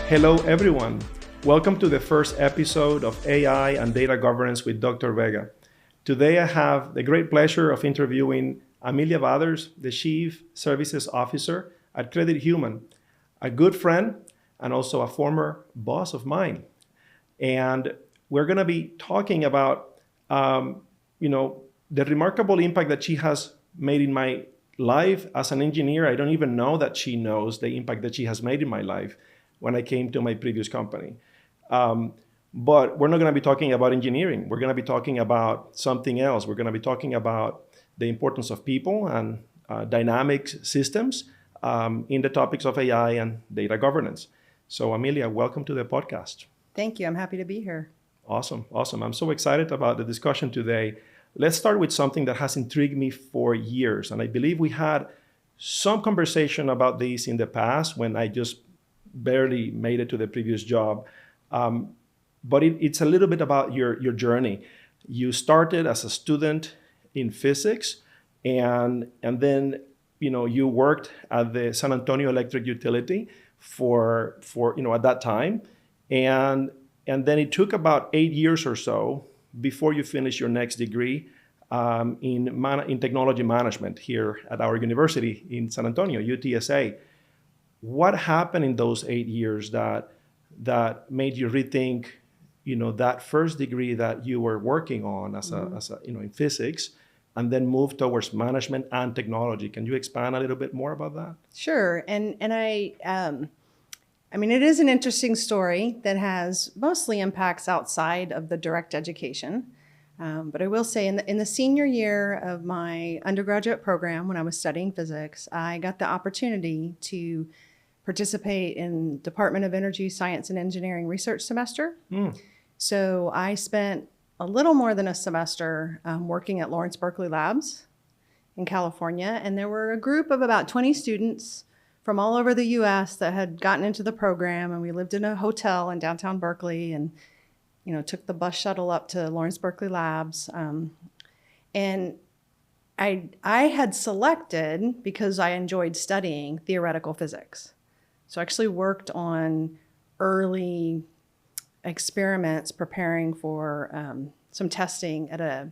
Hello, everyone. Welcome to the first episode of AI and Data Governance with Dr. Vega. Today, I have the great pleasure of interviewing Amelia Badders, the Chief Services Officer at Credit Human, a good friend and also a former boss of mine. And we're going to be talking about, the remarkable impact that she has made in my life as an engineer. I don't even know that she knows the impact that she has made in my life when I came to my previous company. But we're not going to be talking about engineering. We're going to be talking about something else. We're going to be talking about the importance of people and dynamic systems in the topics of AI and data governance. So Amelia, welcome to the podcast. Thank you. I'm happy to be here. Awesome. I'm so excited about the discussion today. Let's start with something that has intrigued me for years. And I believe we had some conversation about this in the past when I just barely made it to the previous job. But it's a little bit about your journey. You started as a student in physics, and then you worked at the San Antonio Electric Utility for at that time, and then it took about 8 years or so before you finished your next degree in technology management here at our university in San Antonio, UTSA. What happened in those 8 years that made you rethink, that first degree that you were working on as a in physics, and then move towards management and technology? Can you expand a little bit more about that? Sure. And I mean, it is an interesting story that has mostly impacts outside of the direct education. But I will say in the senior year of my undergraduate program, when I was studying physics, I got the opportunity to participate in Department of Energy Science and Engineering research semester. So I spent a little more than a semester working at Lawrence Berkeley Labs in California. And there were a group of about 20 students from all over the US that had gotten into the program. And we lived in a hotel in downtown Berkeley and, took the bus shuttle up to Lawrence Berkeley Labs. And I had selected, because I enjoyed studying, theoretical physics. So I actually worked on early experiments preparing for some testing at a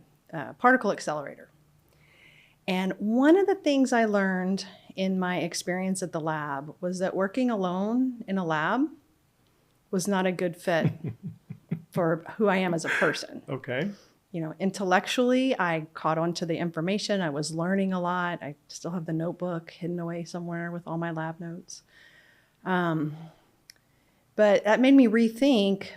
particle accelerator. And one of the things I learned in my experience at the lab was that working alone in a lab was not a good fit for who I am as a person. Okay. Intellectually, I caught on to the information. I was learning a lot. I still have the notebook hidden away somewhere with all my lab notes. But that made me rethink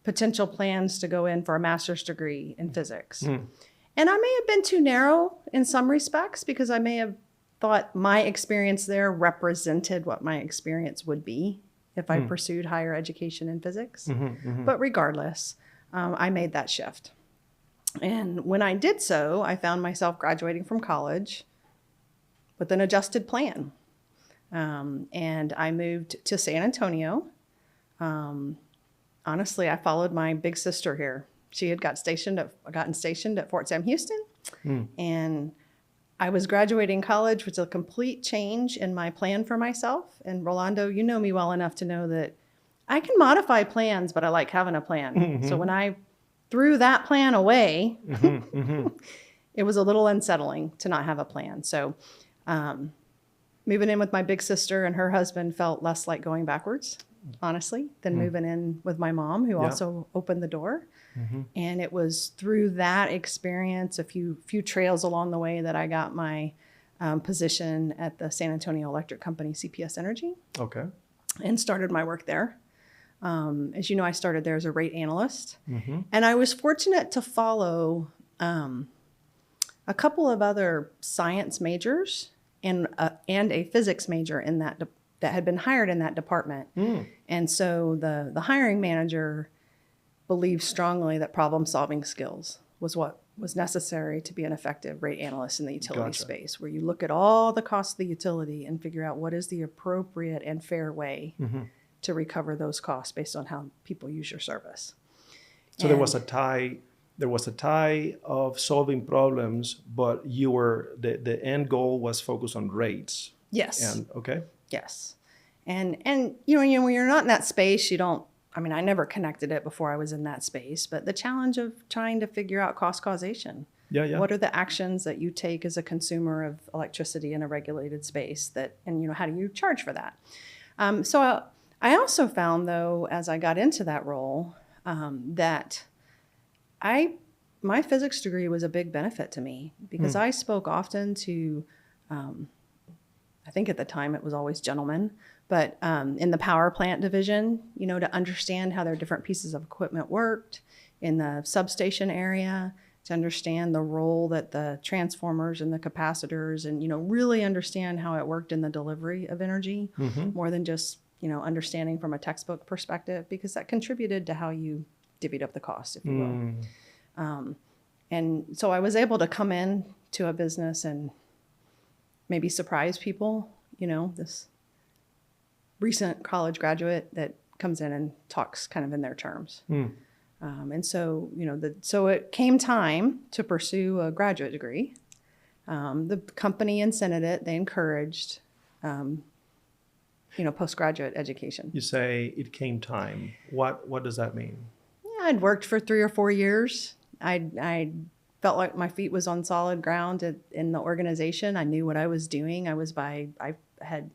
potential plans to go in for a master's degree in physics. And I may have been too narrow in some respects because I may have thought my experience there represented what my experience would be if I pursued higher education in physics. But regardless, I made that shift. And when I did so, I found myself graduating from college with an adjusted plan. And I moved to San Antonio. Honestly, I followed my big sister here. She had gotten stationed at Fort Sam Houston. And I was graduating college with a complete change in my plan for myself. And Rolando, you know me well enough to know that I can modify plans, but I like having a plan. So when I threw that plan away, it was a little unsettling to not have a plan. So moving in with my big sister and her husband felt less like going backwards, honestly, than moving in with my mom, who also opened the door. And it was through that experience, a few trails along the way, that I got my position at the San Antonio Electric Company, CPS Energy. Okay. And started my work there. As you know, I started there as a rate analyst. And I was fortunate to follow a couple of other science majors and a physics major in that had been hired in that department. And so the hiring manager believed strongly that problem-solving skills was what was necessary to be an effective rate analyst in the utility space, where you look at all the costs of the utility and figure out what is the appropriate and fair way to recover those costs based on how people use your service. So there was a tie of solving problems, but the end goal was focused on rates. Yes. And okay. Yes. And when you're not in that space, you don't, I mean, I never connected it before I was in that space, but the challenge of trying to figure out cost causation. Yeah. What are the actions that you take as a consumer of electricity in a regulated space and how do you charge for that? So I also found, though, as I got into that role, that my physics degree was a big benefit to me because I spoke often to, I think at the time it was always gentlemen, but in the power plant division, to understand how their different pieces of equipment worked in the substation area, to understand the role that the transformers and the capacitors and, really understand how it worked in the delivery of energy more than just, understanding from a textbook perspective, because that contributed to how you divvied up the cost, if you will. And so I was able to come in to a business and maybe surprise people, this recent college graduate that comes in and talks kind of in their terms. And so, so it came time to pursue a graduate degree. The company incented it. They encouraged, postgraduate education. You say it came time. What does that mean? Yeah, I'd worked for 3 or 4 years. I felt like my feet was on solid ground in the organization. I knew what I was doing. I had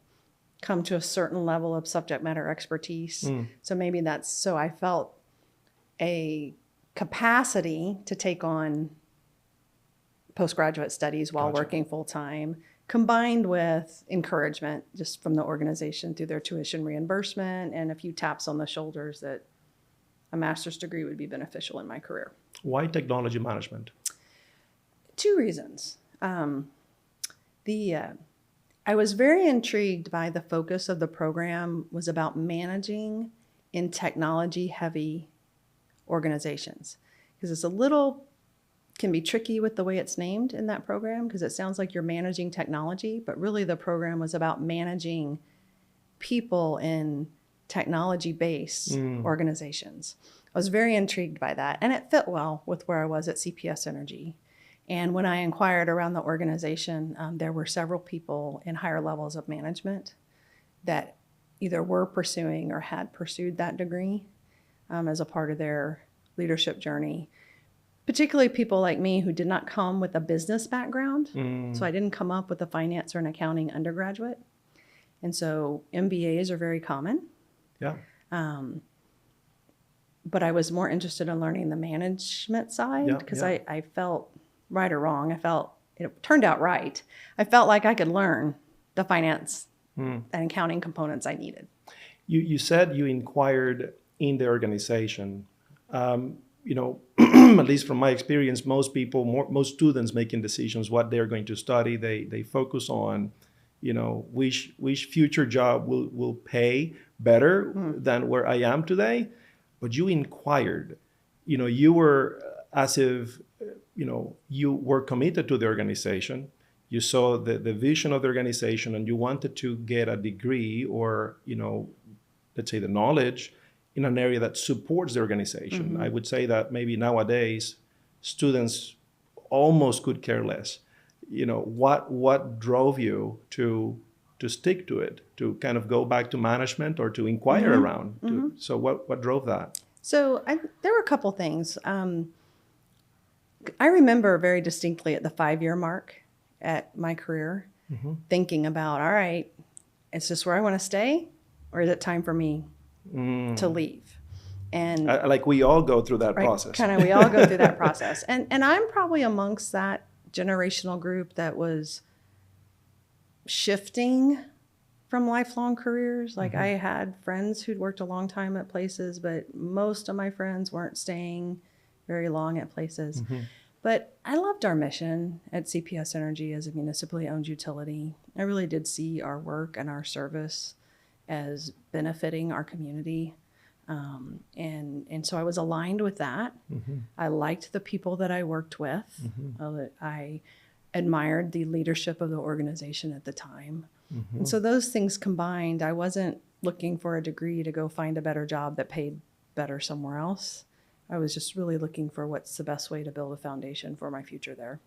come to a certain level of subject matter expertise. So maybe so I felt a capacity to take on postgraduate studies while working full time, combined with encouragement just from the organization through their tuition reimbursement and a few taps on the shoulders that a master's degree would be beneficial in my career. Why technology management? 2 reasons. I was very intrigued by the focus of the program was about managing in technology-heavy organizations, because can be tricky with the way it's named in that program, because it sounds like you're managing technology, but really the program was about managing people in technology-based organizations. I was very intrigued by that, and it fit well with where I was at CPS Energy. And when I inquired around the organization, there were several people in higher levels of management that either were pursuing or had pursued that degree as a part of their leadership journey, particularly people like me who did not come with a business background. So I didn't come up with a finance or an accounting undergraduate. And so MBAs are very common. Yeah. But I was more interested in learning the management side because I felt, right or wrong, it turned out right. I felt like I could learn the finance and accounting components I needed. You said you inquired in the organization. At least from my experience, most students making decisions what they're going to study, they focus on, which future job will pay better than where I am today. But you inquired, you were as if, you were committed to the organization. You saw the vision of the organization and you wanted to get a degree or, let's say the knowledge in an area that supports the organization. I would say that maybe nowadays students almost could care less. What drove you to stick to it, to kind of go back to management or to inquire around? So what drove that? So there were a couple things. I remember very distinctly at the 5-year mark at my career thinking about, all right, is this where I want to stay or is it time for me to leave? And like we all go through that process. Kind of, we all go through that process. And I'm probably amongst that generational group that was shifting from lifelong careers. Like I had friends who'd worked a long time at places, but most of my friends weren't staying very long at places. But I loved our mission at CPS Energy as a municipally owned utility. I really did see our work and our service as benefiting our community. And so I was aligned with that. I liked the people that I worked with. I admired the leadership of the organization at the time. And so those things combined, I wasn't looking for a degree to go find a better job that paid better somewhere else. I was just really looking for what's the best way to build a foundation for my future there.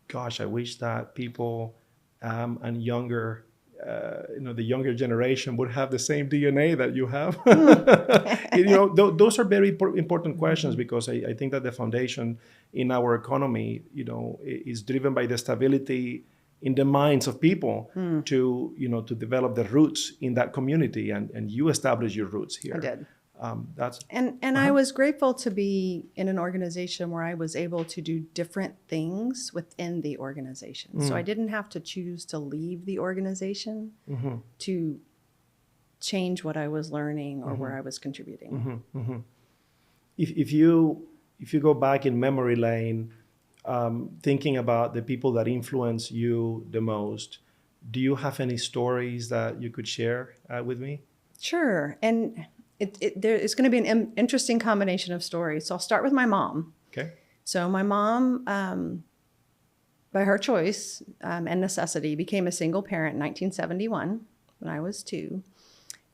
Gosh, I wish that people and younger the younger generation would have the same DNA that you have. Those are very important questions, because I think that the foundation in our economy, is driven by the stability in the minds of people to develop the roots in that community, and you establish your roots here. I did. That's And I was grateful to be in an organization where I was able to do different things within the organization. So I didn't have to choose to leave the organization to change what I was learning or where I was contributing. If you go back in memory lane, thinking about the people that influence you the most, do you have any stories that you could share with me? Sure. And it's going to be an interesting combination of stories. So I'll start with my mom. Okay. So my mom, by her choice and necessity, became a single parent in 1971 when I was 2.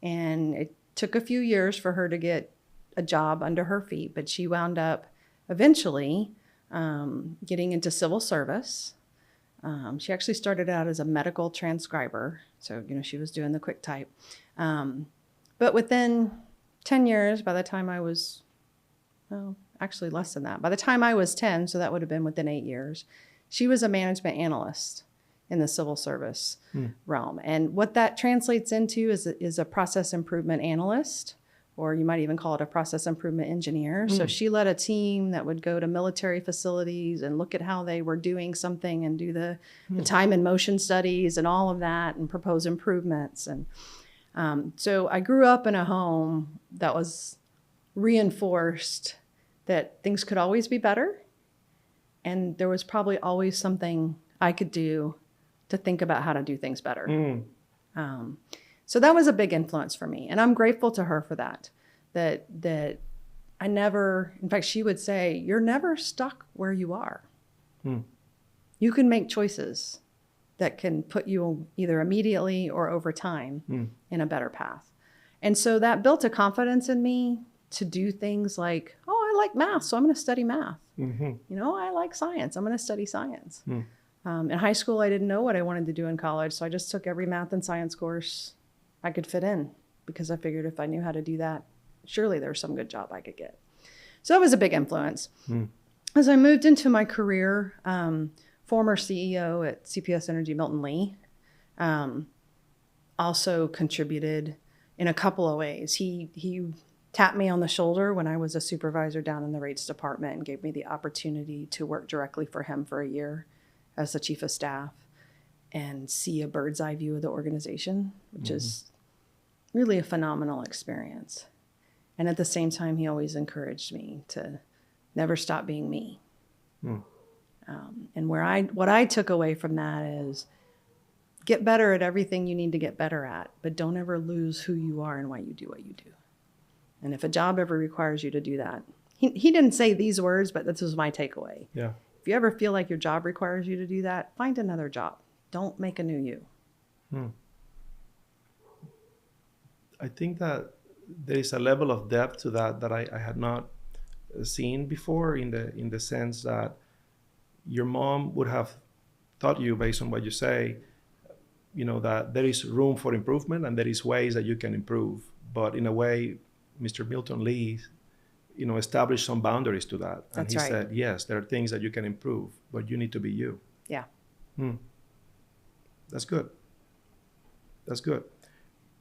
And it took a few years for her to get a job under her feet, but she wound up eventually getting into civil service. She actually started out as a medical transcriber. So, she was doing the quick type. But within 10 years, by the time I was, actually less than that. By the time I was 10, so that would have been within 8 years, she was a management analyst in the civil service realm. And what that translates into is a process improvement analyst, or you might even call it a process improvement engineer. So she led a team that would go to military facilities and look at how they were doing something and do the time and motion studies and all of that and propose improvements. And so I grew up in a home that was reinforced that things could always be better. And there was probably always something I could do to think about how to do things better. So that was a big influence for me. And I'm grateful to her for that I never, in fact, she would say, you're never stuck where you are. You can make choices that can put you either immediately or over time in a better path. And so that built a confidence in me to do things like, I like math, so I'm going to study math. I like science, I'm going to study science. In high school, I didn't know what I wanted to do in college, so I just took every math and science course I could fit in, because I figured if I knew how to do that, surely there was some good job I could get. So that was a big influence. As I moved into my career, former CEO at CPS Energy, Milton Lee, also contributed in a couple of ways. He tapped me on the shoulder when I was a supervisor down in the rates department and gave me the opportunity to work directly for him for a year as the chief of staff and see a bird's eye view of the organization, which is really a phenomenal experience. And at the same time, he always encouraged me to never stop being me. And what I took away from that is get better at everything you need to get better at, but don't ever lose who you are and why you do what you do. And if a job ever requires you to do that, he didn't say these words, but this was my takeaway. Yeah. If you ever feel like your job requires you to do that, find another job. Don't make a new you. I think that there is a level of depth to that I had not seen before, in the sense that your mom would have taught you, based on what you say, that there is room for improvement and there is ways that you can improve. But in a way, Mr. Milton Lee, established some boundaries to that. And That's he right. said, yes, there are things that you can improve, but you need to be you. Yeah. That's good. That's good.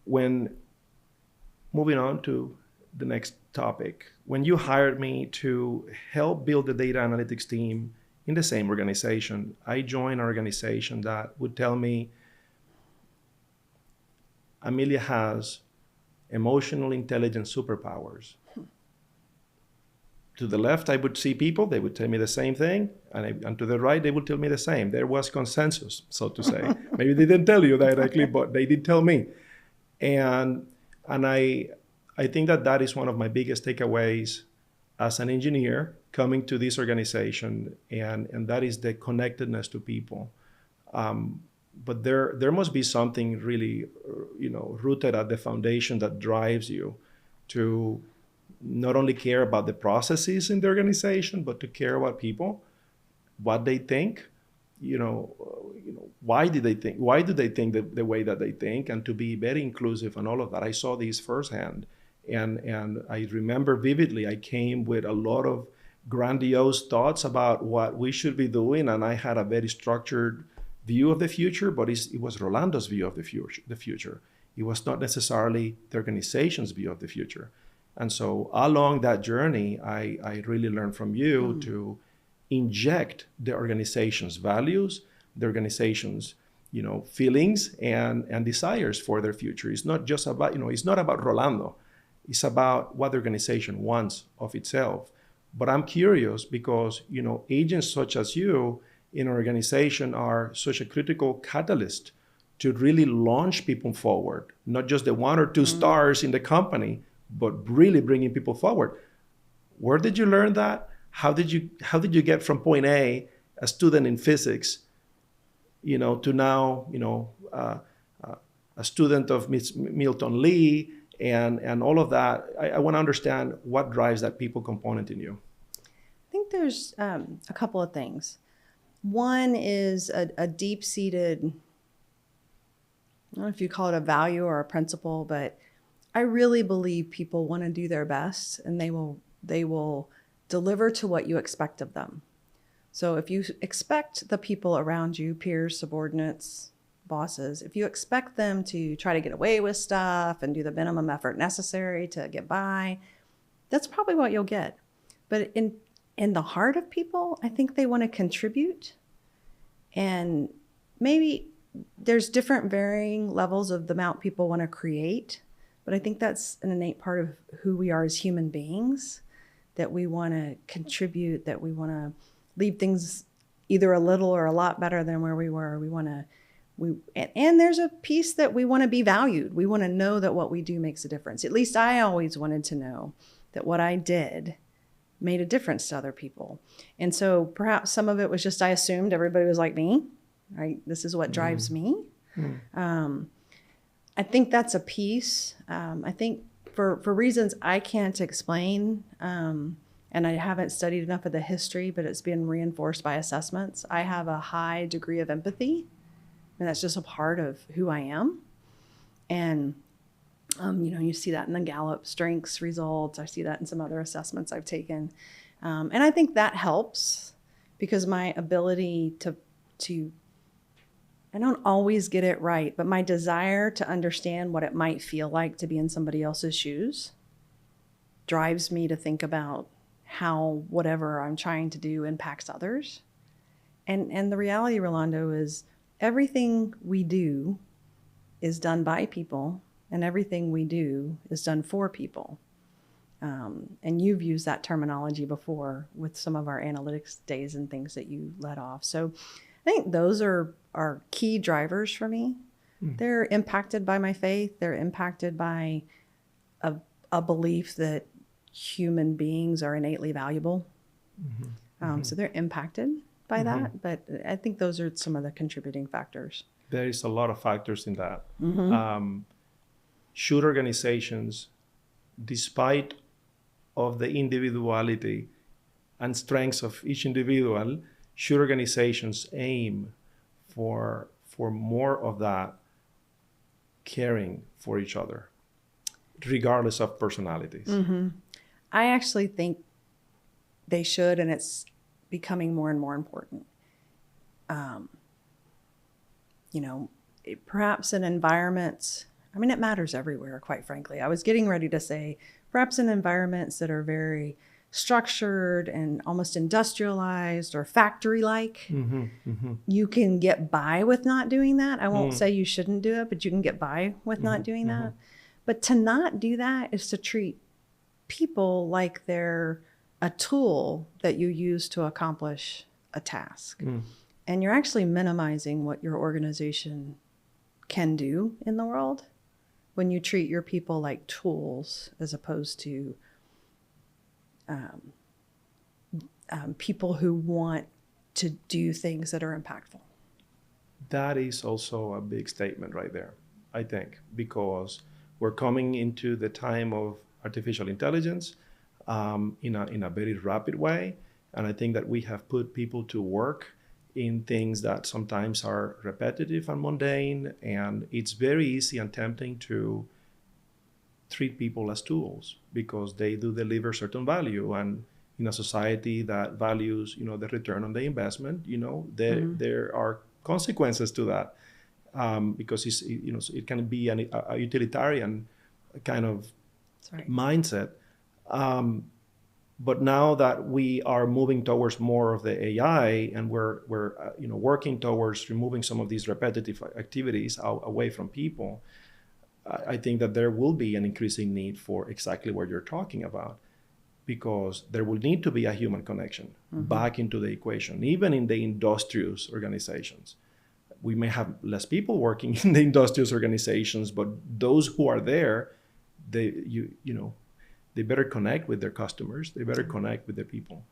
When moving on to the next topic, when you hired me to help build the data analytics team in the same organization, I joined an organization that would tell me, Amelia has emotional intelligence superpowers. To the left, I would see people, they would tell me the same thing, and to the right, they would tell me the same. There was consensus, so to say. Maybe they didn't tell you directly, but they did tell me. And I think that is one of my biggest takeaways as an engineer coming to this organization, and that is the connectedness to people. But there must be something really, rooted at the foundation that drives you to not only care about the processes in the organization, but to care about people, what they think, why do they think the way that they think, and to be very inclusive and all of that. I saw these firsthand, and I remember vividly, I came with a lot of grandiose thoughts about what we should be doing, and I had a very structured view of the future, but it was Rolando's view of the future. It was not necessarily the organization's view of the future. And so along that journey, I really learned from you to inject the organization's values, the organization's feelings and desires for their future. It's not just about, it's not about Rolando. It's about what the organization wants of itself. But I'm curious because, agents such as you in an organization are such a critical catalyst to really launch people forward, not just the one or two stars in the company, but really bringing people forward. Where did you learn that? How did you get from point A, a student in physics, to now, a student of Milton Lee and all of that? I want to understand what drives that people component in you. I think there's a couple of things. One is a deep-seated, I don't know if you call it a value or a principle, but I really believe people want to do their best, and they will deliver to what you expect of them. So if you expect the people around you, peers, subordinates, bosses, if you expect them to try to get away with stuff and do the minimum effort necessary to get by, that's probably what you'll get. But in the heart of people, I think they want to contribute. And maybe there's different varying levels of the amount people want to create, but I think that's an innate part of who we are as human beings, that we want to contribute, that we want to leave things either a little or a lot better than where we were. And there's a piece that we want to be valued. We want to know that what we do makes a difference. At least I always wanted to know that what I did made a difference to other people. And so perhaps some of it was just I assumed everybody was like me, right? This is what drives me. I think that's a piece. I think for reasons I can't explain, and I haven't studied enough of the history, but it's been reinforced by assessments, I have a high degree of empathy, and that's just a part of who I am. And you see that in the Gallup strengths results. I see that in some other assessments I've taken. And I think that helps because my ability to I don't always get it right, but my desire to understand what it might feel like to be in somebody else's shoes drives me to think about how whatever I'm trying to do impacts others. And the reality, Rolando, is everything we do is done by people, and everything we do is done for people. And you've used that terminology before with some of our analytics days and things that you led off. So I think those are key drivers for me. They're impacted by my faith. They're impacted by a belief that human beings are innately valuable. So they're impacted by that. But I think those are some of the contributing factors. There is a lot of factors in that. Should organizations, despite of the individuality and strengths of each individual, should organizations aim for more of that caring for each other, regardless of personalities? I actually think they should, and it's becoming more and more important. Perhaps in environments, it matters everywhere, quite frankly. I was getting ready to say, perhaps in environments that are very structured and almost industrialized or factory-like, you can get by with not doing that. I won't say you shouldn't do it, but you can get by with not doing that. But to not do that is to treat people like they're a tool that you use to accomplish a task. And you're actually minimizing what your organization can do in the world when you treat your people like tools as opposed to people who want to do things that are impactful. That is also a big statement right there, I think, because we're coming into the time of artificial intelligence in a very rapid way. And I think that we have put people to work in things that sometimes are repetitive and mundane, and it's very easy and tempting to treat people as tools because they do deliver certain value. And in a society that values, the return on the investment, there are consequences to that, because it can be a utilitarian kind of mindset. But now that we are moving towards more of the AI, and we're working towards removing some of these repetitive activities away from people, I think that there will be an increasing need for exactly what you're talking about, because there will need to be a human connection back into the equation, even in the industrious organizations. We may have less people working in the industrious organizations, but those who are there, they better connect with their customers. They better connect with the people.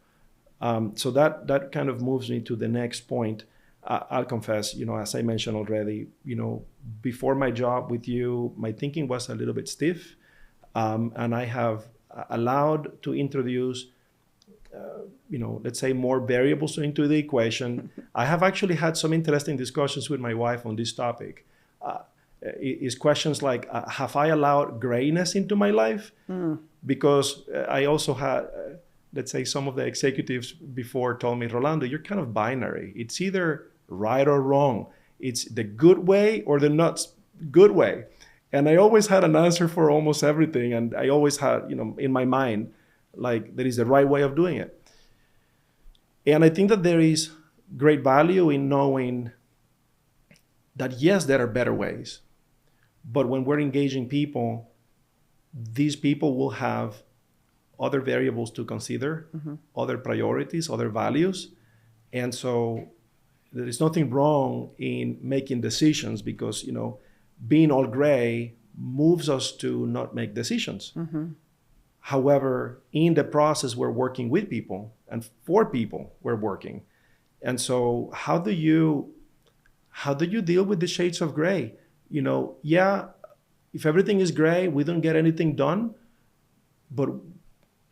So that kind of moves me to the next point. I'll confess, as I mentioned already, before my job with you, my thinking was a little bit stiff, and I have allowed to introduce, let's say, more variables into the equation. I have actually had some interesting discussions with my wife on this topic. Is questions like, have I allowed grayness into my life? Because I also had, let's say, some of the executives before told me, Rolando, you're kind of binary. It's either right or wrong. It's the good way or the not good way. And I always had an answer for almost everything. And I always had, in my mind, like, there is the right way of doing it. And I think that there is great value in knowing that, yes, there are better ways. But when we're engaging people, these people will have other variables to consider, other priorities, other values. And so there is nothing wrong in making decisions, because, being all gray moves us to not make decisions. However, in the process, we're working with people, and for people we're working. And so how do you deal with the shades of gray? If everything is gray, we don't get anything done, but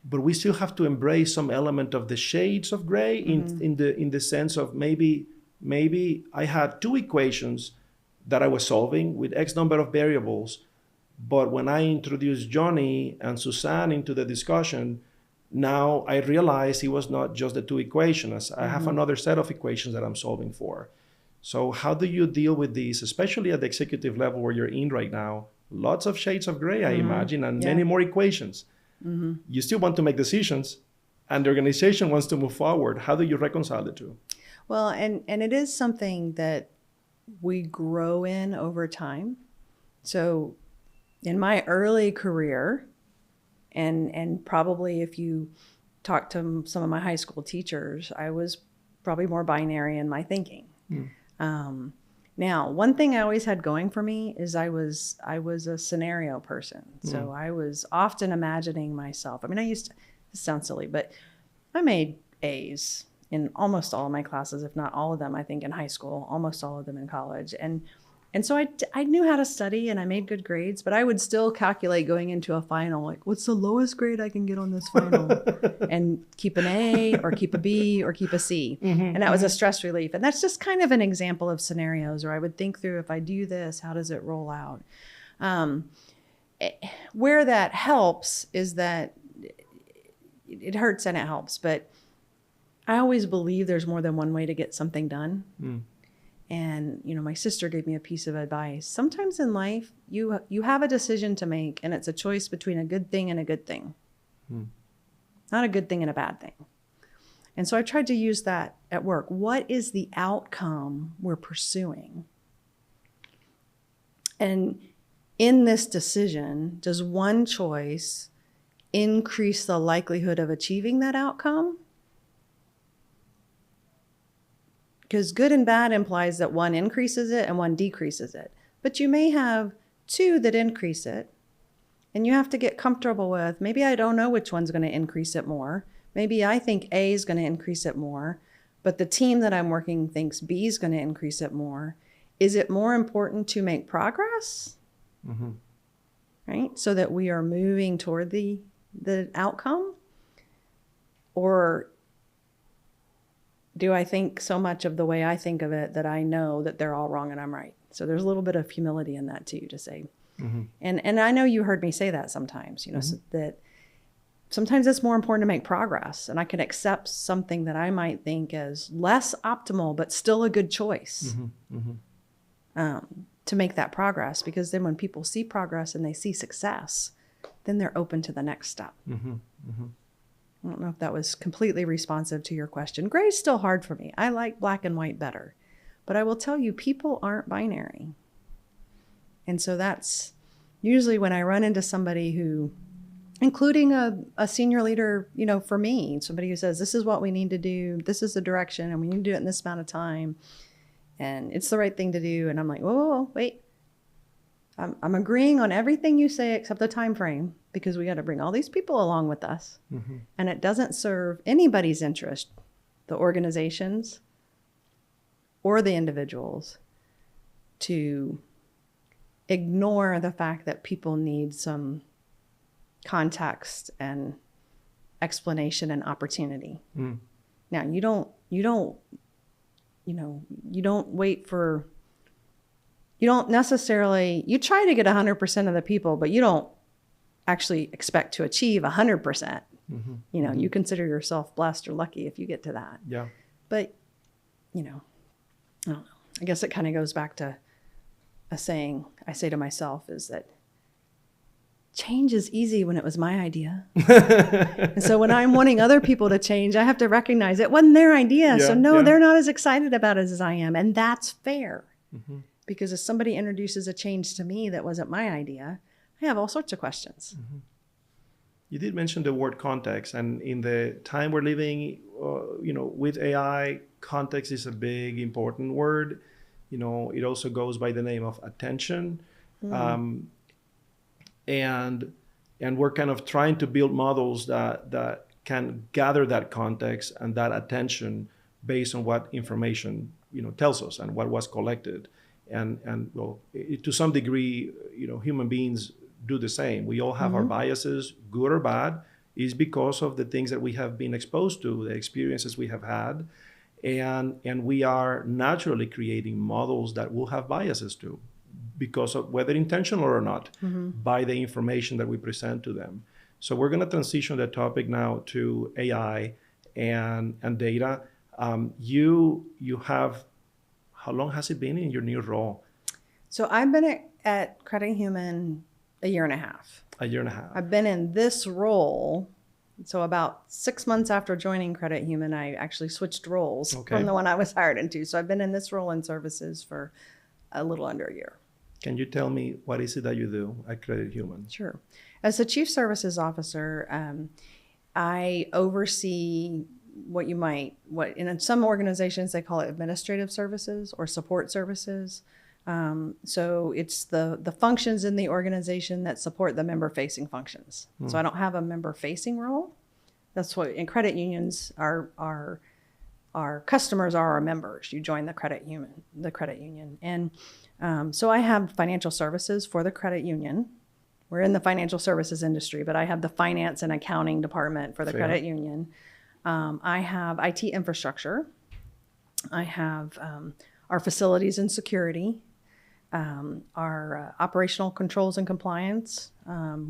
we still have to embrace some element of the shades of gray in the sense of maybe I had two equations that I was solving with X number of variables, but when I introduced Johnny and Suzanne into the discussion, now I realized it was not just the two equations. I have another set of equations that I'm solving for. So how do you deal with these, especially at the executive level where you're in right now? Lots of shades of gray, I imagine, and many more equations. You still want to make decisions, and the organization wants to move forward. How do you reconcile the two? Well, and it is something that we grow in over time. So in my early career, and probably if you talk to some of my high school teachers, I was probably more binary in my thinking. Now, one thing I always had going for me is I was a scenario person. So I was often imagining myself. I mean, this sounds silly, but I made A's in almost all of my classes, if not all of them, I think, in high school, almost all of them in college. And so I knew how to study and I made good grades, but I would still calculate going into a final, like, what's the lowest grade I can get on this final? And keep an A or keep a B or keep a C. And that was a stress relief. And that's just kind of an example of scenarios where I would think through, if I do this, how does it roll out? Where that helps is that it hurts and it helps, but I always believe there's more than one way to get something done. And, my sister gave me a piece of advice. Sometimes in life, you have a decision to make, and it's a choice between a good thing and a good thing. Not a good thing and a bad thing. And so I tried to use that at work. What is the outcome we're pursuing? And in this decision, does one choice increase the likelihood of achieving that outcome? Because good and bad implies that one increases it and one decreases it. But you may have two that increase it, and you have to get comfortable with, maybe I don't know which one's going to increase it more. Maybe I think A is going to increase it more, but the team that I'm working thinks B is going to increase it more. Is it more important to make progress? Right? So that we are moving toward the outcome? Or do I think so much of the way I think of it that I know that they're all wrong and I'm right? So there's a little bit of humility in that too, to say, and I know you heard me say that sometimes, so that sometimes it's more important to make progress, and I can accept something that I might think is less optimal, but still a good choice to make that progress, because then when people see progress and they see success, then they're open to the next step. I don't know if that was completely responsive to your question. Gray is still hard for me. I like black and white better. But I will tell you, people aren't binary. And so that's usually when I run into somebody who, including a senior leader, for me, somebody who says, this is what we need to do, this is the direction, and we need to do it in this amount of time, and it's the right thing to do. And I'm like, whoa, wait. I'm agreeing on everything you say except the time frame, because we got to bring all these people along with us. And it doesn't serve anybody's interest, the organizations or the individuals, to ignore the fact that people need some context and explanation and opportunity. Now, you don't wait for, you don't necessarily, you try to get 100% of the people, but you don't actually expect to achieve 100%. You consider yourself blessed or lucky if you get to that. Yeah. But, I don't know. I guess it kind of goes back to a saying I say to myself, is that change is easy when it was my idea. And so when I'm wanting other people to change, I have to recognize it wasn't their idea. So they're not as excited about it as I am. And that's fair. Because if somebody introduces a change to me that wasn't my idea, I have all sorts of questions. You did mention the word context, and in the time we're living, with AI, context is a big, important word. It also goes by the name of attention. And we're kind of trying to build models that can gather that context and that attention based on what information, tells us and what was collected. And well, to some degree, human beings do the same. We all have our biases, good or bad, is because of the things that we have been exposed to, the experiences we have had. And we are naturally creating models that will have biases too, because of whether intentional or not, by the information that we present to them. So we're going to transition the topic now to AI and data. You have, how long has it been in your new role? So I've been at Credit Human a year and a half. A year and a half. I've been in this role. So about 6 months after joining Credit Human, I actually switched roles from the one I was hired into. So I've been in this role in services for a little under a year. Can you tell me what is it that you do at Credit Human? Sure. As the Chief Services Officer, I oversee what in some organizations they call it administrative services or support services. So it's the functions in the organization that support the member-facing functions. So I don't have a member-facing role. That's what in credit unions, our customers are our members. You join the credit union, and so I have financial services for the credit union. We're in the financial services industry, but I have the finance and accounting department for the credit union. I have IT infrastructure. I have our facilities and security, our operational controls and compliance,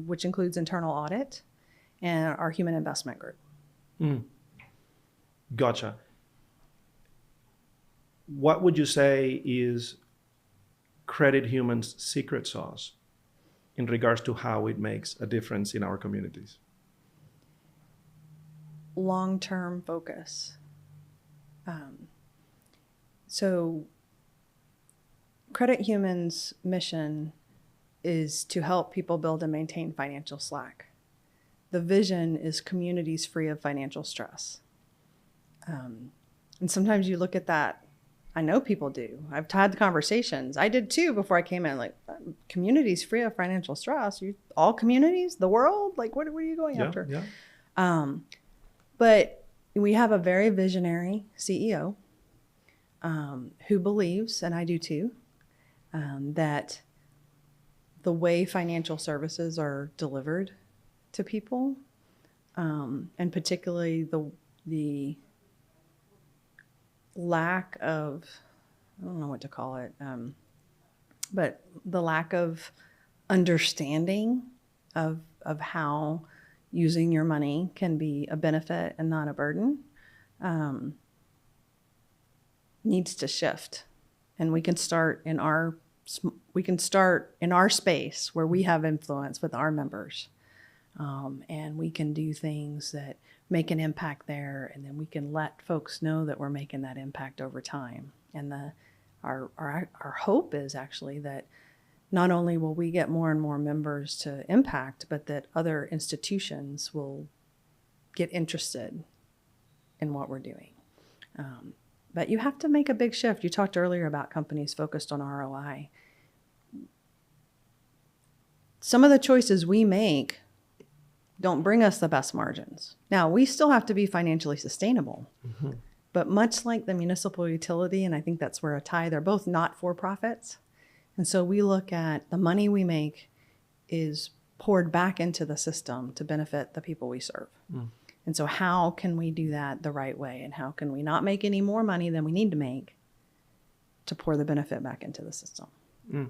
which includes internal audit, and our human investment group. Gotcha. What would you say is Credit Human's secret sauce in regards to how it makes a difference in our communities? Long-term focus. So Credit Human's mission is to help people build and maintain financial slack. The vision is communities free of financial stress. And sometimes you look at that, I know people do. I've had the conversations. I did too before I came in, like, communities free of financial stress. All communities, the world, like what are you going after? Yeah. But we have a very visionary CEO who believes, and I do too, that the way financial services are delivered to people, and particularly the lack of, I don't know what to call it, but the lack of understanding of how using your money can be a benefit and not a burden needs to shift. And we can start in our space where we have influence with our members. And we can do things that make an impact there, and then we can let folks know that we're making that impact over time. And our hope is actually that not only will we get more and more members to impact, but that other institutions will get interested in what we're doing. But you have to make a big shift. You talked earlier about companies focused on ROI. Some of the choices we make don't bring us the best margins. Now, we still have to be financially sustainable. Mm-hmm. But much like the municipal utility, and I think that's where a tie, they're both not-for-profits. And so we look at the money we make is poured back into the system to benefit the people we serve. Mm. And so how can we do that the right way? And how can we not make any more money than we need to make to pour the benefit back into the system? Mm.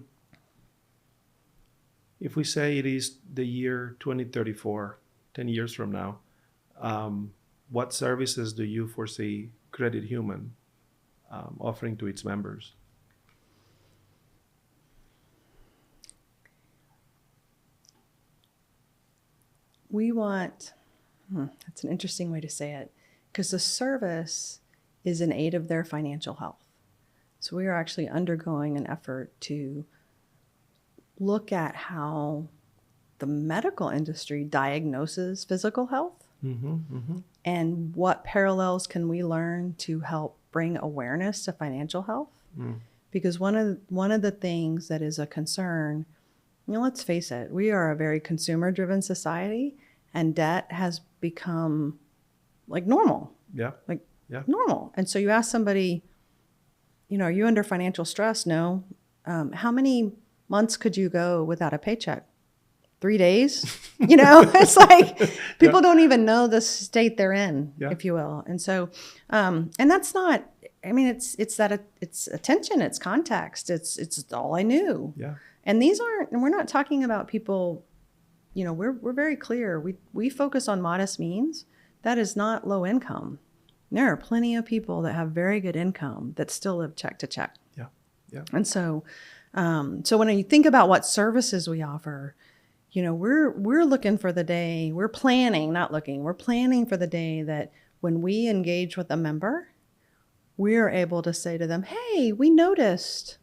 If we say it is the year 2034, 10 years from now, what services do you foresee Credit Human offering to its members? We want, that's an interesting way to say it, because the service is in aid of their financial health. So we are actually undergoing an effort to look at how the medical industry diagnoses physical health, and what parallels can we learn to help bring awareness to financial health. Because one of the things that is a concern, let's face it, we are a very consumer-driven society, and debt has become like normal. Normal. And so you ask somebody, are you under financial stress? No. How many months could you go without a paycheck? 3 days? It's like people don't even know the state they're in, if you will. And so, and that's not, it's attention, it's context, it's all I knew. Yeah. And we're not talking about people, we're very clear. We focus on modest means. That is not low income. There are plenty of people that have very good income that still live check to check. Yeah. Yeah. And so, so when you think about what services we offer, we're looking for the day, we're planning for the day that when we engage with a member, we're able to say to them, hey, we noticed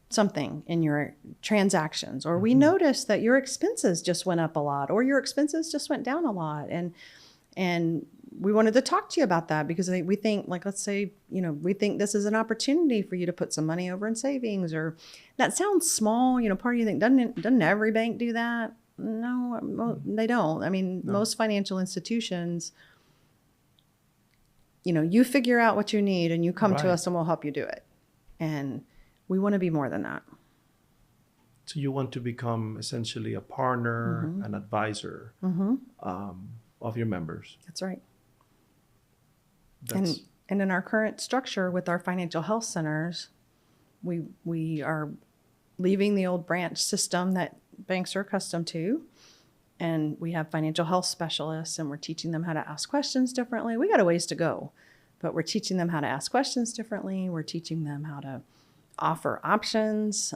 something in your transactions, or we noticed that your expenses just went up a lot, or your expenses just went down a lot. And we wanted to talk to you about that because we think, like, let's say, we think this is an opportunity for you to put some money over in savings, or that sounds small. Part of you think, doesn't every bank do that? No, they don't. Most financial institutions, you figure out what you need and you come to us and we'll help you do it. And we want to be more than that. So you want to become essentially a partner, an advisor of your members. That's right. And in our current structure with our financial health centers, we are leaving the old branch system that banks are accustomed to. And we have financial health specialists, and we're teaching them how to ask questions differently. We got a ways to go, but we're teaching them how to ask questions differently. We're teaching them how to offer options,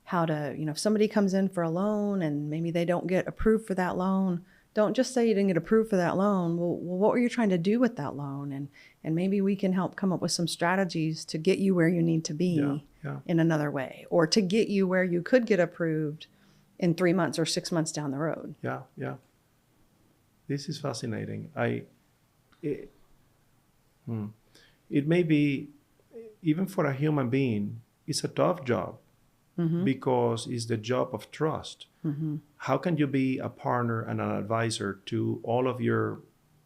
how to, if somebody comes in for a loan and maybe they don't get approved for that loan, don't just say you didn't get approved for that loan. Well, what were you trying to do with that loan? And maybe we can help come up with some strategies to get you where you need to be in another way, or to get you where you could get approved in 3 months or 6 months down the road. Yeah, yeah. This is fascinating. It may be, even for a human being, it's a tough job because it's the job of trust. How can you be a partner and an advisor to all of your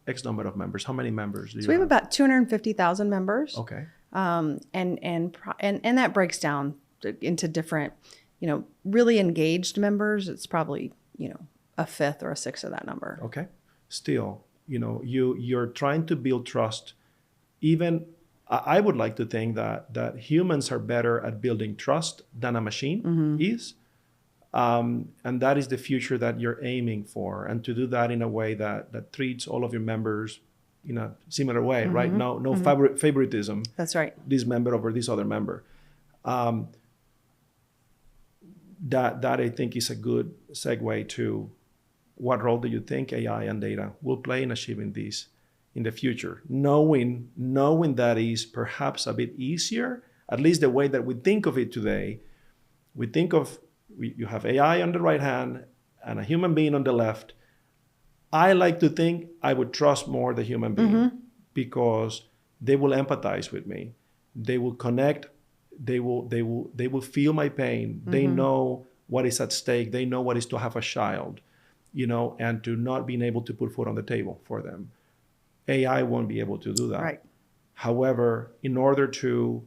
X number of members? How many members do you have? So we have about 250,000 members. Okay. And that breaks down into different, really engaged members. It's probably, a fifth or a sixth of that number. Okay. Still, you're trying to build trust even I would like to think that humans are better at building trust than a machine is. And that is the future that you're aiming for. And to do that in a way that treats all of your members in a similar way, right? No favoritism. That's right. This member over this other member. That I think is a good segue to what role do you think AI and data will play in achieving this in the future? Knowing that is perhaps a bit easier, at least the way that we think of it today. We think of, you have AI on the right hand and a human being on the left. I like to think I would trust more the human being because they will empathize with me. They will connect. They will feel my pain. They know what is at stake. They know what is to have a child, and to not being able to put food on the table for them. AI won't be able to do that. Right. However, in order to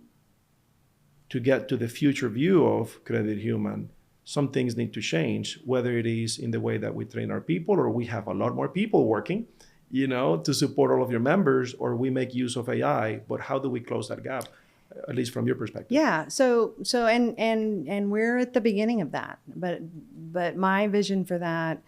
get to the future view of Credit Human, some things need to change, whether it is in the way that we train our people, or we have a lot more people working, to support all of your members, or we make use of AI. But how do we close that gap, at least from your perspective? Yeah. So and we're at the beginning of that. But my vision for that,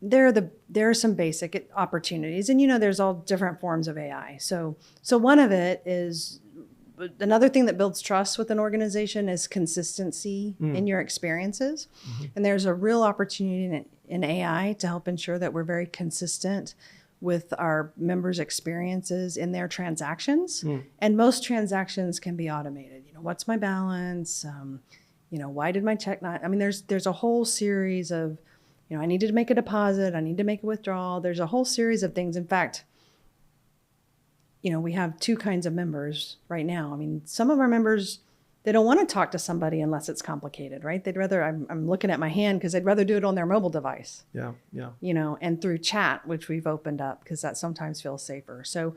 there are some basic opportunities, and there's all different forms of AI. So one of it is, another thing that builds trust with an organization is consistency in your experiences. And there's a real opportunity in AI to help ensure that we're very consistent with our members' experiences in their transactions. And most transactions can be automated. What's my balance? Why did my check not? I mean, there's a whole series of, I needed to make a deposit. I need to make a withdrawal. There's a whole series of things. In fact, we have two kinds of members right now. I mean, some of our members, they don't want to talk to somebody unless it's complicated, right? They'd rather, I'm looking at my hand because they'd rather do it on their mobile device. Yeah. And through chat, which we've opened up because that sometimes feels safer. So,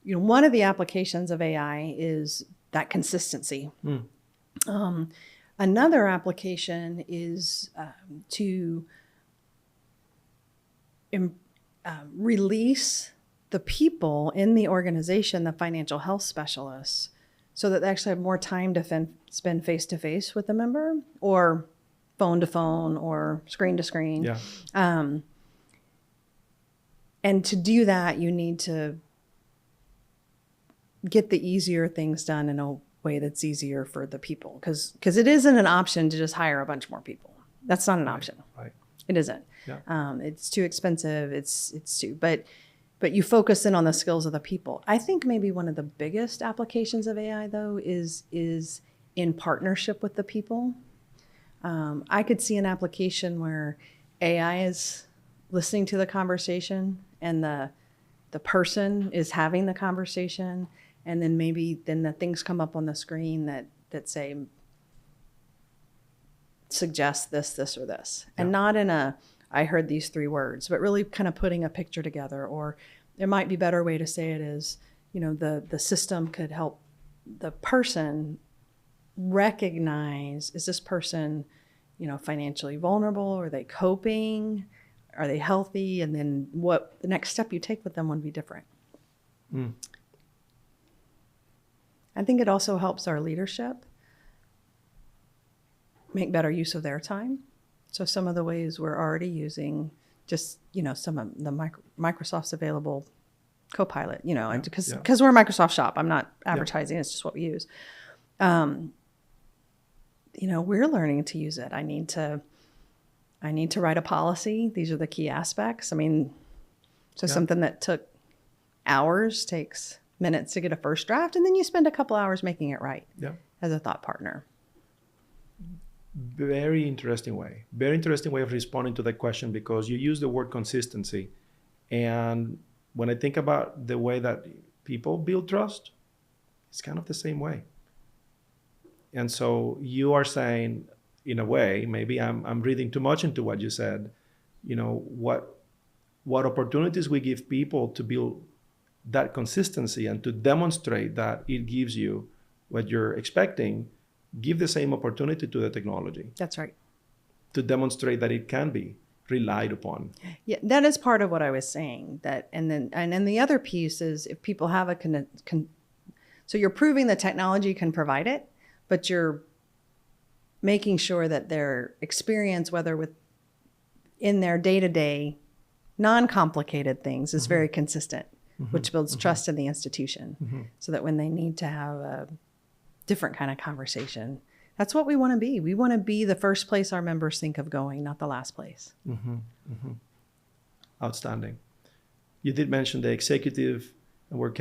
one of the applications of AI is that consistency. Another application is to release the people in the organization, the financial health specialists, so that they actually have more time to spend face-to-face with the member, or phone-to-phone, or screen-to-screen. Yeah. And to do that, you need to get the easier things done in a way that's easier for the people. Because it isn't an option to just hire a bunch more people. That's not an option. Right. It isn't. Yeah. It's too expensive. It's too, but you focus in on the skills of the people. I think maybe one of the biggest applications of AI, though, is in partnership with the people. I could see an application where AI is listening to the conversation and the person is having the conversation, and then then the things come up on the screen that say, suggest this, or this. Yeah. And not in a, I heard these 3 words, but really kind of putting a picture together. Or there might be a better way to say it is, the system could help the person recognize, is this person, financially vulnerable? Are they coping? Are they healthy? And then what the next step you take with them would be different. I think it also helps our leadership make better use of their time. So some of the ways we're already using, just, some of the Microsoft's available Copilot, because we're a Microsoft shop. I'm not advertising. It's just what we use. We're learning to use it. I need to write a policy. These are the key aspects. I mean, something that took hours takes minutes to get a first draft, and then you spend a couple hours making it right as a thought partner. Very interesting way of responding to that question, because you use the word consistency. And when I think about the way that people build trust, it's kind of the same way. And so you are saying, in a way, maybe I'm reading too much into what you said, what opportunities we give people to build that consistency and to demonstrate that it gives you what you're expecting. Give the same opportunity to the technology. That's right. To demonstrate that it can be relied upon. Yeah, that is part of what I was saying. And then the other piece is if people have so you're proving the technology can provide it, but you're making sure that their experience, whether in their day-to-day, non-complicated things, is very consistent, which builds trust in the institution, so that when they need to have a different kind of conversation, that's what we want to be. We want to be the first place our members think of going, not the last place. Outstanding. You did mention the executive, and we're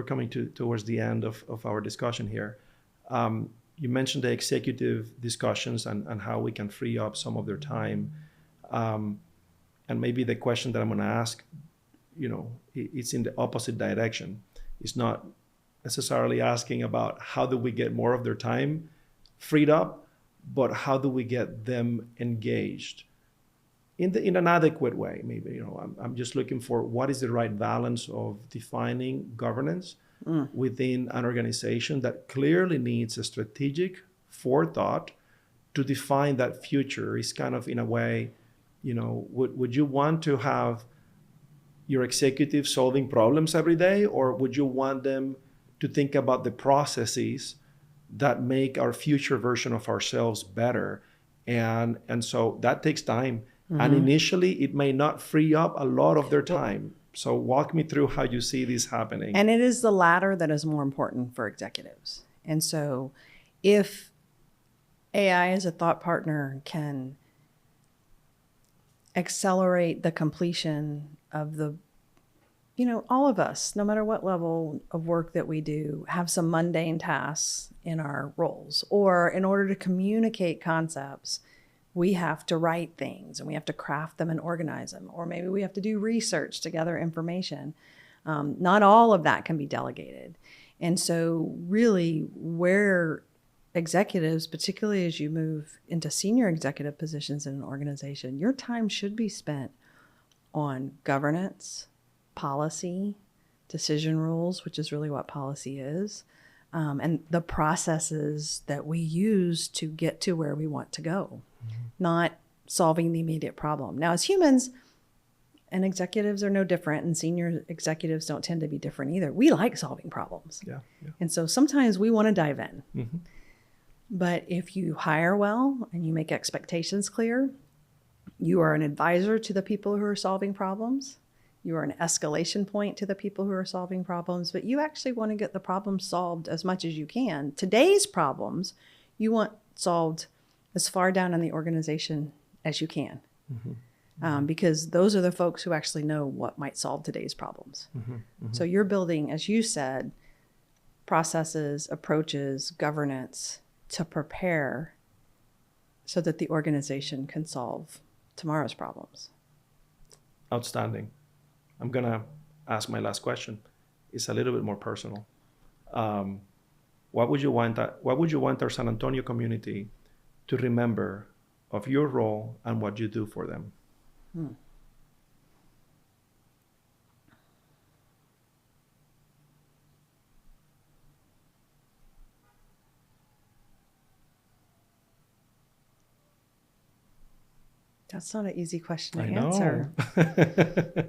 coming towards the end of our discussion here. You mentioned the executive discussions and how we can free up some of their time. And maybe the question that I'm going to ask, it's in the opposite direction. It's not necessarily asking about how do we get more of their time freed up, but how do we get them engaged in an adequate way? Maybe, I'm just looking for what is the right balance of defining governance within an organization that clearly needs a strategic forethought to define that future. Is kind of in a way, would you want to have your executive solving problems every day, or would you want them to think about the processes that make our future version of ourselves better? And so that takes time. And initially, it may not free up a lot of their time. So walk me through how you see this happening. And it is the latter that is more important for executives. And so if AI as a thought partner can accelerate the completion of all of us, no matter what level of work that we do, have some mundane tasks in our roles, or in order to communicate concepts, we have to write things and we have to craft them and organize them, or maybe we have to do research to gather information. Not all of that can be delegated. And so really where executives, particularly as you move into senior executive positions in an organization, your time should be spent on governance, policy, decision rules, which is really what policy is, and the processes that we use to get to where we want to go, not solving the immediate problem. Now, as humans, and executives are no different, and senior executives don't tend to be different either. We like solving problems. Yeah. And so sometimes we want to dive in. But if you hire well and you make expectations clear, you are an advisor to the people who are solving problems. You are an escalation point to the people who are solving problems, but you actually want to get the problem solved as much as you can. Today's problems, you want solved as far down in the organization as you can, because those are the folks who actually know what might solve today's problems. So you're building, as you said, processes, approaches, governance to prepare so that the organization can solve tomorrow's problems. Outstanding. I'm going to ask my last question. It's a little bit more personal. What would you want our San Antonio community to remember of your role and what you do for them? That's not an easy question to I answer. know.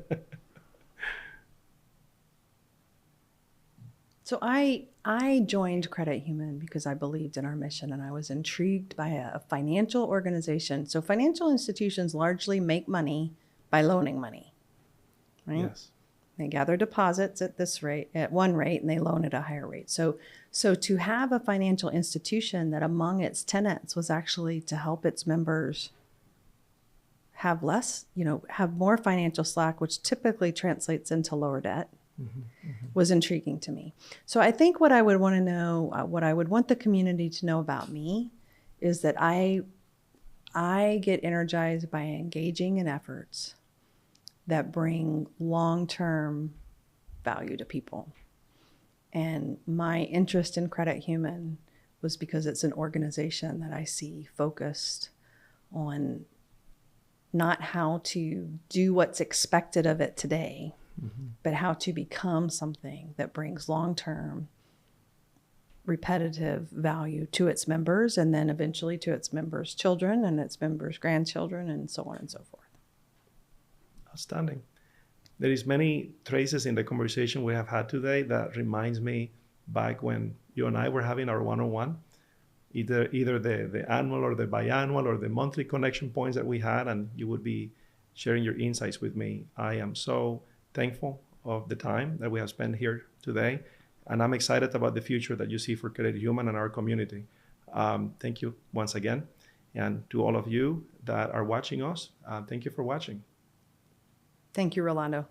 So I joined Credit Human because I believed in our mission and I was intrigued by a financial organization. So financial institutions largely make money by loaning money, right? Yes. They gather deposits at one rate, and they loan at a higher rate. So to have a financial institution that among its tenets was actually to help its members have have more financial slack, which typically translates into lower debt, was intriguing to me. So I think what I would want to know, what I would want the community to know about me is that I get energized by engaging in efforts that bring long-term value to people. And my interest in Credit Human was because it's an organization that I see focused on not how to do what's expected of it today, but how to become something that brings long-term repetitive value to its members, and then eventually to its members' children and its members' grandchildren, and so on and so forth. Outstanding. There is many traces in the conversation we have had today that reminds me back when you and I were having our one-on-one, either the annual or the biannual or the monthly connection points that we had, and you would be sharing your insights with me. I am so thankful of the time that we have spent here today, and I'm excited about the future that you see for Create Human and our community. Thank you once again. And to all of you that are watching us, thank you for watching. Thank you, Rolando.